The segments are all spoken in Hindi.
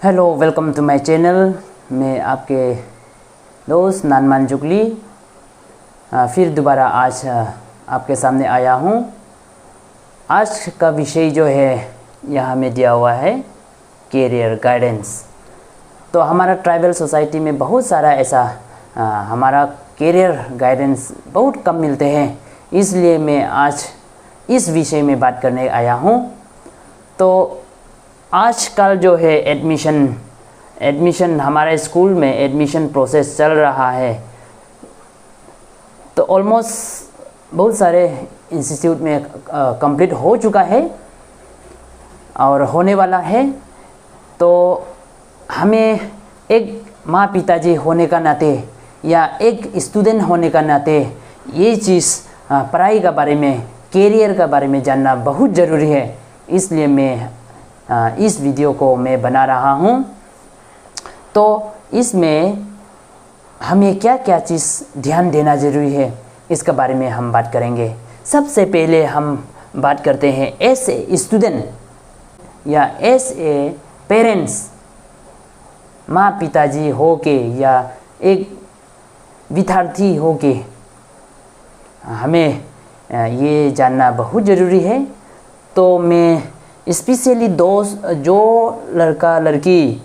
Hello, welcome to my channel. मैं आपके दोस्त नानमान जुगली फिर दोबारा आज आपके सामने आया हूँ। आज का विषय जो है यहाँ में दिया हुआ है कैरियर गाइडेंस। तो हमारा ट्राइबल सोसाइटी में बहुत सारा ऐसा हमारा कैरियर गाइडेंस बहुत कम मिलते हैं, इसलिए मैं आज इस विषय में बात करने आया हूँ। तो आजकल जो है एडमिशन हमारे स्कूल में एडमिशन प्रोसेस चल रहा है। तो ऑलमोस्ट बहुत सारे इंस्टीट्यूट में कंप्लीट हो चुका है और होने वाला है। तो हमें एक माँ पिताजी होने का नाते या एक स्टूडेंट होने का नाते ये चीज़ पढ़ाई का बारे में, कैरियर का बारे में जानना बहुत ज़रूरी है। इसलिए मैं इस वीडियो को मैं बना रहा हूँ। तो इसमें हमें क्या क्या चीज़ ध्यान देना ज़रूरी है, इसके बारे में हम बात करेंगे। सबसे पहले हम बात करते हैं एज ए स्टूडेंट या एज ए पेरेंट्स, माँ पिताजी हो के या एक विद्यार्थी हो के हमें ये जानना बहुत ज़रूरी है। तो मैं स्पेशली जो लड़का लड़की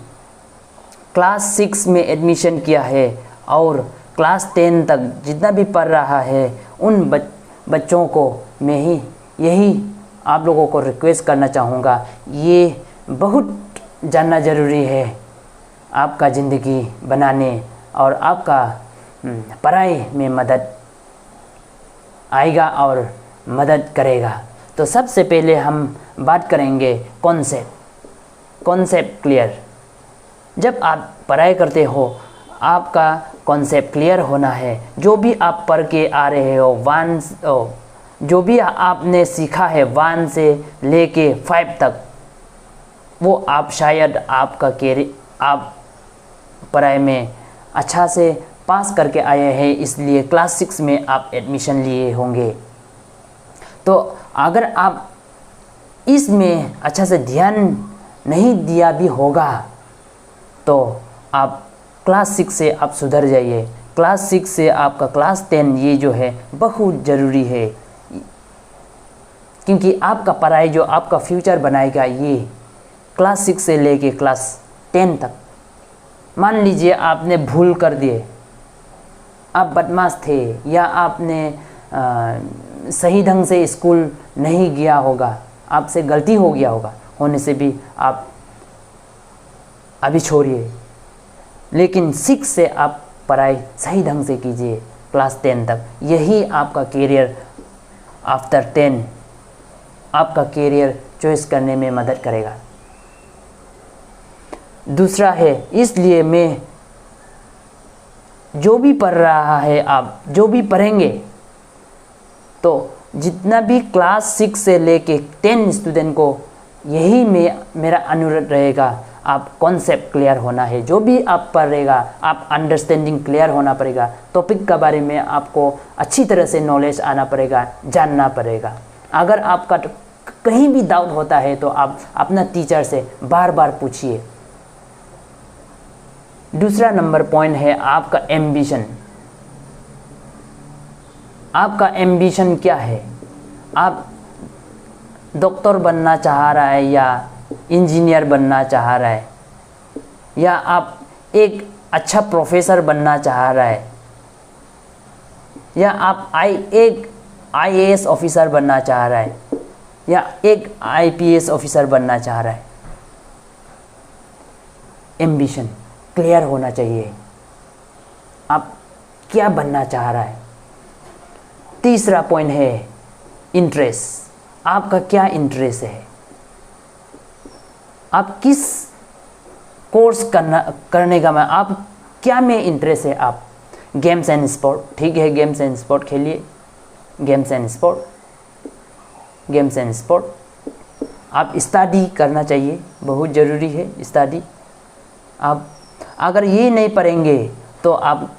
क्लास 6 में एडमिशन किया है और क्लास 10 तक जितना भी पढ़ रहा है, उन बच्चों को मैं यही आप लोगों को रिक्वेस्ट करना चाहूँगा। ये बहुत जानना ज़रूरी है आपका ज़िंदगी बनाने और आपका पढ़ाई में मदद आएगा और मदद करेगा। तो सबसे पहले हम बात करेंगे कॉन्सेप्ट क्लियर। जब आप पढ़ाई करते हो, आपका कॉन्सेप्ट क्लियर होना है। जो भी आप पढ़ के आ रहे हो, जो भी आपने सीखा है 1 से लेके 5 तक, वो आप शायद आपका कैरियर आप पढ़ाई में अच्छा से पास करके आए हैं, इसलिए क्लास 6 में आप एडमिशन लिए होंगे। तो अगर आप इसमें अच्छा से ध्यान नहीं दिया भी होगा तो आप क्लास 6 से आप सुधर जाइए। क्लास 6 से आपका क्लास 10 ये जो है बहुत ज़रूरी है, क्योंकि आपका पढ़ाई जो आपका फ्यूचर बनाएगा ये क्लास 6 से लेके क्लास 10 तक। मान लीजिए आपने भूल कर दिए, आप बदमाश थे या आपने सही ढंग से स्कूल नहीं गया होगा, आपसे गलती हो गया होगा, होने से भी आप अभी छोड़िए, लेकिन 6 से आप पढ़ाई सही ढंग से कीजिए क्लास 10 तक। यही आपका कैरियर आफ्टर 10 आपका कैरियर चॉइस करने में मदद करेगा। दूसरा है, इसलिए मैं जो भी पढ़ रहा है, आप जो भी पढ़ेंगे, तो जितना भी क्लास 6 से लेके 10 स्टूडेंट को यही मेरा अनुरोध रहेगा, आप कॉन्सेप्ट क्लियर होना है। जो भी आप पढ़ेगा, आप अंडरस्टैंडिंग क्लियर होना पड़ेगा। टॉपिक के बारे में आपको अच्छी तरह से नॉलेज आना पड़ेगा, जानना पड़ेगा। अगर आपका कहीं भी डाउट होता है तो आप अपना टीचर से बार बार पूछिए। दूसरा नंबर पॉइंट है आपका एम्बिशन। आपका एम्बिशन क्या है? आप डॉक्टर बनना चाह रहा है या इंजीनियर बनना चाह रहा है, या आप एक अच्छा प्रोफेसर बनना चाह रहा है, या आप एक IAS ऑफिसर बनना चाह रहा है, या एक IPS ऑफिसर बनना चाह रहा है। एम्बिशन क्लियर होना चाहिए, आप क्या बनना चाह रहा है। तीसरा पॉइंट है इंटरेस्ट। आपका क्या इंटरेस्ट है, आप किस कोर्स करने का आप क्या में इंटरेस्ट है। आप गेम्स एंड स्पोर्ट, ठीक है, गेम्स एंड स्पोर्ट खेलिए, गेम्स एंड स्पोर्ट। आप स्टडी करना चाहिए, बहुत ज़रूरी है स्टडी। आप अगर ये नहीं पढ़ेंगे तो आप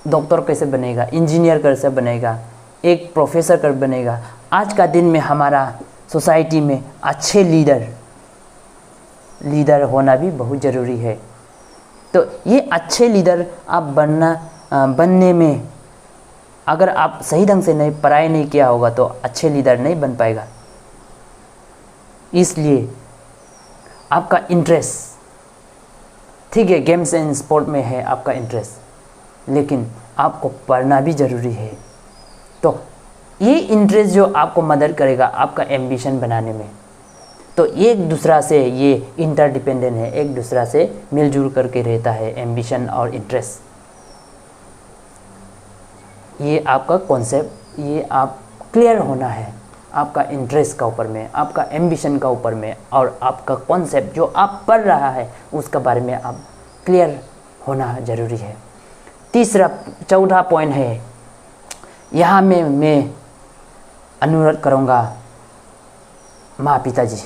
डॉक्टर कैसे बनेगा, इंजीनियर कैसे बनेगा, एक प्रोफेसर कैसे बनेगा। आज का दिन में हमारा सोसाइटी में अच्छे लीडर लीडर होना भी बहुत ज़रूरी है। तो ये अच्छे लीडर आप बनने में अगर आप सही ढंग से नहीं पढ़ाई नहीं किया होगा तो अच्छे लीडर नहीं बन पाएगा। इसलिए आपका इंटरेस्ट, ठीक है, गेम्स एंड स्पोर्ट में है आपका इंटरेस्ट, लेकिन आपको पढ़ना भी ज़रूरी है। तो ये इंटरेस्ट जो आपको मदद करेगा आपका एम्बिशन बनाने में। तो एक दूसरा से ये इंटरडिपेंडेंट है, एक दूसरा से मिलजुल करके रहता है एम्बिशन और इंटरेस्ट। ये आपका कॉन्सेप्ट, ये आप क्लियर होना है आपका इंटरेस्ट का ऊपर में, आपका एम्बिशन का ऊपर में, और आपका कॉन्सेप्ट जो आप पढ़ रहा है उसका बारे में आप क्लियर होना ज़रूरी है। चौथा पॉइंट है, यहाँ में मैं अनुरोध करूँगा माँ पिताजी,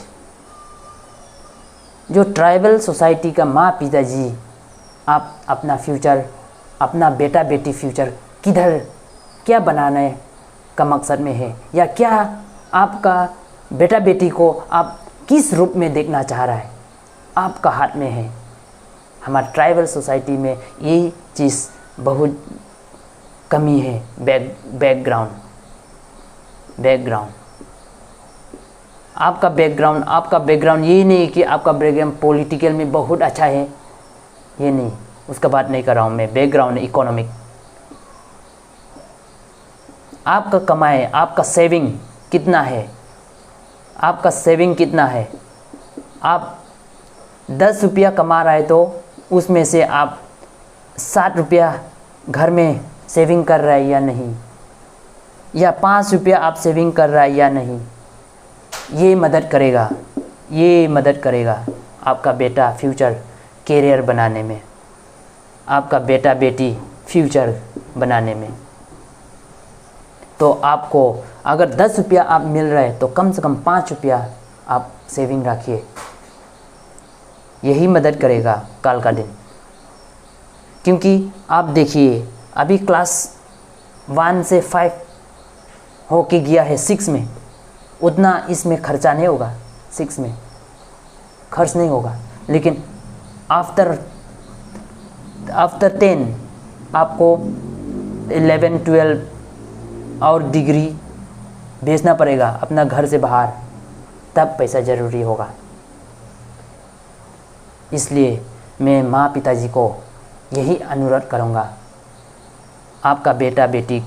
जो ट्राइबल सोसाइटी का माँ पिताजी, आप अपना फ्यूचर, अपना बेटा बेटी फ्यूचर किधर क्या बनाने का मकसद में है, या क्या आपका बेटा बेटी को आप किस रूप में देखना चाह रहा है, आपका हाथ में है। हमारे ट्राइबल सोसाइटी में ये चीज़ बहुत कमी है। बैकग्राउंड आपका बैकग्राउंड ये नहीं कि आपका बैकग्राउंड पॉलिटिकल में बहुत अच्छा है, ये नहीं, उसका बात नहीं कर रहा हूँ मैं। बैकग्राउंड इकोनॉमिक, आपका कमाए, आपका सेविंग कितना है, आपका सेविंग कितना है। आप 10 रुपया कमा रहे तो उसमें से आप 7 रुपया घर में सेविंग कर रहा है या नहीं, या 5 रुपया आप सेविंग कर रहा है या नहीं। ये मदद करेगा आपका बेटा फ्यूचर कैरियर बनाने में, आपका बेटा बेटी फ्यूचर बनाने में। तो आपको अगर 10 रुपया आप मिल रहा है तो कम से कम 5 रुपया आप सेविंग रखिए, यही मदद करेगा कल का दिन। क्योंकि आप देखिए अभी क्लास 1 से 5 होके गया है 6 में, उतना इसमें खर्चा नहीं होगा, 6 में खर्च नहीं होगा। लेकिन आफ्टर 10 आपको 11, 12 और डिग्री भेजना पड़ेगा अपना घर से बाहर, तब पैसा ज़रूरी होगा। इसलिए मैं माँ पिताजी को यही अनुरोध करूँगा, आपका बेटा बेटी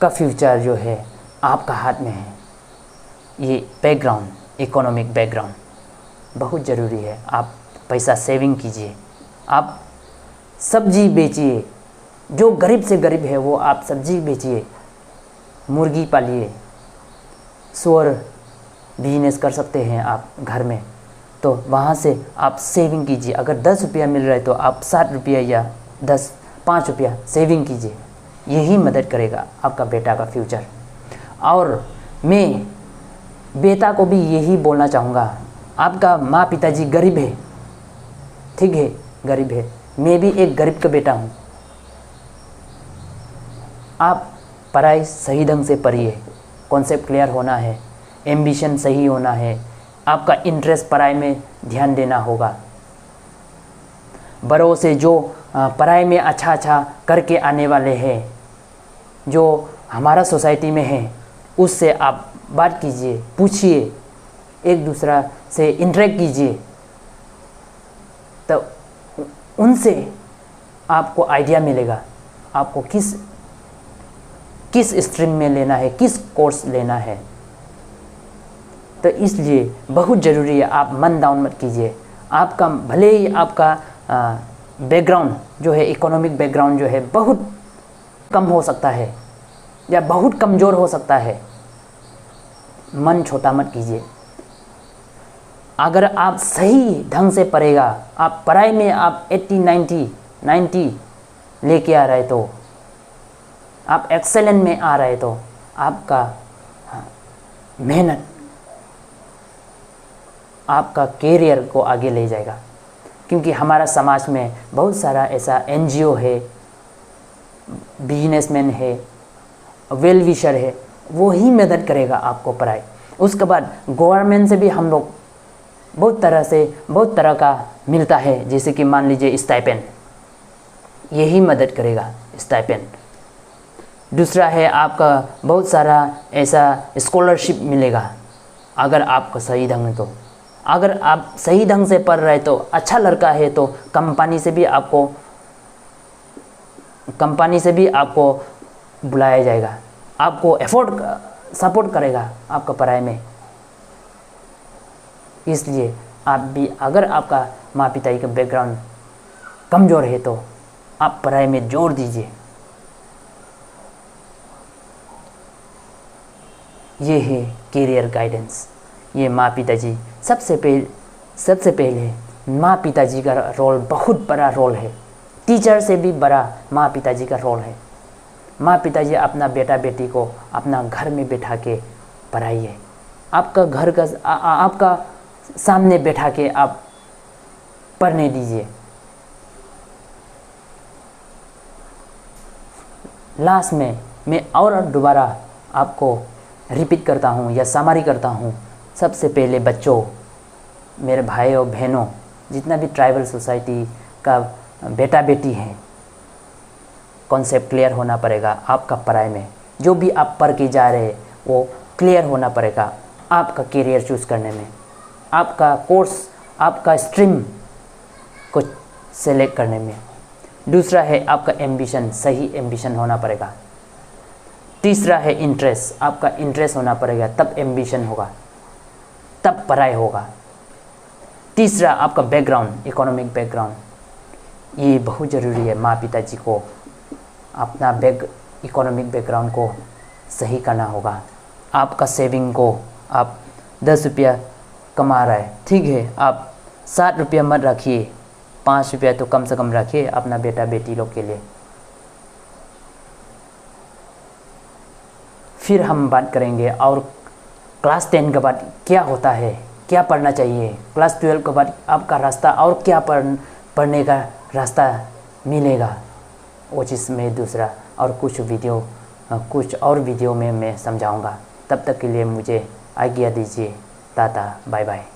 का फ्यूचर जो है आपका हाथ में है। ये बैकग्राउंड, इकोनॉमिक बैकग्राउंड बहुत ज़रूरी है। आप पैसा सेविंग कीजिए, आप सब्जी बेचिए, जो गरीब से गरीब है वो आप सब्जी बेचिए, मुर्गी पालिए, सुअर बिजनेस कर सकते हैं आप घर में, तो वहाँ से आप सेविंग कीजिए। अगर 10 रुपया मिल रहा है तो आप 7 रुपया या 5 रुपया सेविंग कीजिए, यही मदद करेगा आपका बेटा का फ्यूचर। और मैं बेटा को भी यही बोलना चाहूँगा, आपका माँ पिताजी गरीब है, ठीक है, गरीब है, मैं भी एक गरीब का बेटा हूँ। आप पढ़ाई सही ढंग से पढ़िए, कॉन्सेप्ट क्लियर होना है, एम्बिशन सही होना है, आपका इंटरेस्ट पढ़ाई में ध्यान देना होगा। बड़ों से जो पढ़ाई में अच्छा करके आने वाले हैं, जो हमारा सोसाइटी में है, उससे आप बात कीजिए, पूछिए, एक दूसरा से इंटरेक्ट कीजिए, तो उनसे आपको आइडिया मिलेगा आपको किस स्ट्रीम में लेना है, किस कोर्स लेना है। तो इसलिए बहुत ज़रूरी है, आप मन डाउन मत कीजिए। आपका भले ही आपका बैकग्राउंड जो है, इकोनॉमिक बैकग्राउंड जो है बहुत कम हो सकता है या बहुत कमज़ोर हो सकता है, मन छोटा मत कीजिए। अगर आप सही ढंग से पढ़ेगा, आप पढ़ाई में आप 80, 90 लेके आ रहे, तो आप एक्सेलेंट में आ रहे, तो आपका मेहनत आपका कैरियर को आगे ले जाएगा। क्योंकि हमारा समाज में बहुत सारा ऐसा NGO है, बिजनेसमैन है, वेल विशर है, वो ही मदद करेगा आपको पढ़ाई। उसके बाद गवर्नमेंट से भी हम लोग बहुत तरह का मिलता है, जैसे कि मान लीजिए स्टाइपेंड, यही मदद करेगा स्टाइपेंड। दूसरा है आपका बहुत सारा ऐसा स्कॉलरशिप मिलेगा अगर आपको सही ढंग, तो अगर आप सही ढंग से पढ़ रहे तो अच्छा लड़का है तो कंपनी से भी आपको बुलाया जाएगा, आपको सपोर्ट करेगा आपका पढ़ाई में। इसलिए आप भी, अगर आपका माँ पिता का बैकग्राउंड कमज़ोर है तो आप पढ़ाई में जोर दीजिए। ये है करियर गाइडेंस। ये माँ पिताजी सबसे पहले माँ पिताजी का रोल बहुत बड़ा रोल है, टीचर से भी बड़ा माँ पिताजी का रोल है। माँ पिताजी अपना बेटा बेटी को अपना घर में बैठा के पढ़ाइए, आपका सामने बैठा के आप पढ़ने दीजिए। लास्ट में मैं और दोबारा आपको रिपीट करता हूँ या समरी करता हूँ। सबसे पहले बच्चों, मेरे भाई और बहनों, जितना भी ट्राइबल सोसाइटी का बेटा बेटी है, कॉन्सेप्ट क्लियर होना पड़ेगा आपका पढ़ाई में। जो भी आप पढ़ के जा रहे हैं वो क्लियर होना पड़ेगा आपका करियर चूज़ करने में, आपका कोर्स, आपका स्ट्रीम को सेलेक्ट करने में। दूसरा है आपका एम्बिशन, सही एम्बिशन होना पड़ेगा। तीसरा है इंटरेस्ट, आपका इंटरेस्ट होना पड़ेगा, तब एम्बिशन होगा, तब पढ़ाई होगा। तीसरा आपका बैकग्राउंड, इकोनॉमिक बैकग्राउंड, ये बहुत ज़रूरी है। माँ पिताजी को अपना इकोनॉमिक बैकग्राउंड को सही करना होगा। आपका सेविंग को, आप 10 रुपया कमा रहा है, ठीक है, आप 7 रुपया मत रखिए, 5 रुपया तो कम से कम रखिए अपना बेटा बेटी लोग के लिए। फिर हम बात करेंगे और क्लास 10 के बाद क्या होता है, क्या पढ़ना चाहिए, क्लास 12 के बाद आपका रास्ता और क्या पढ़ने का रास्ता मिलेगा, वो चीज़ में दूसरा और कुछ और वीडियो में मैं समझाऊंगा। तब तक के लिए मुझे आज्ञा दीजिए। Tata, bye bye.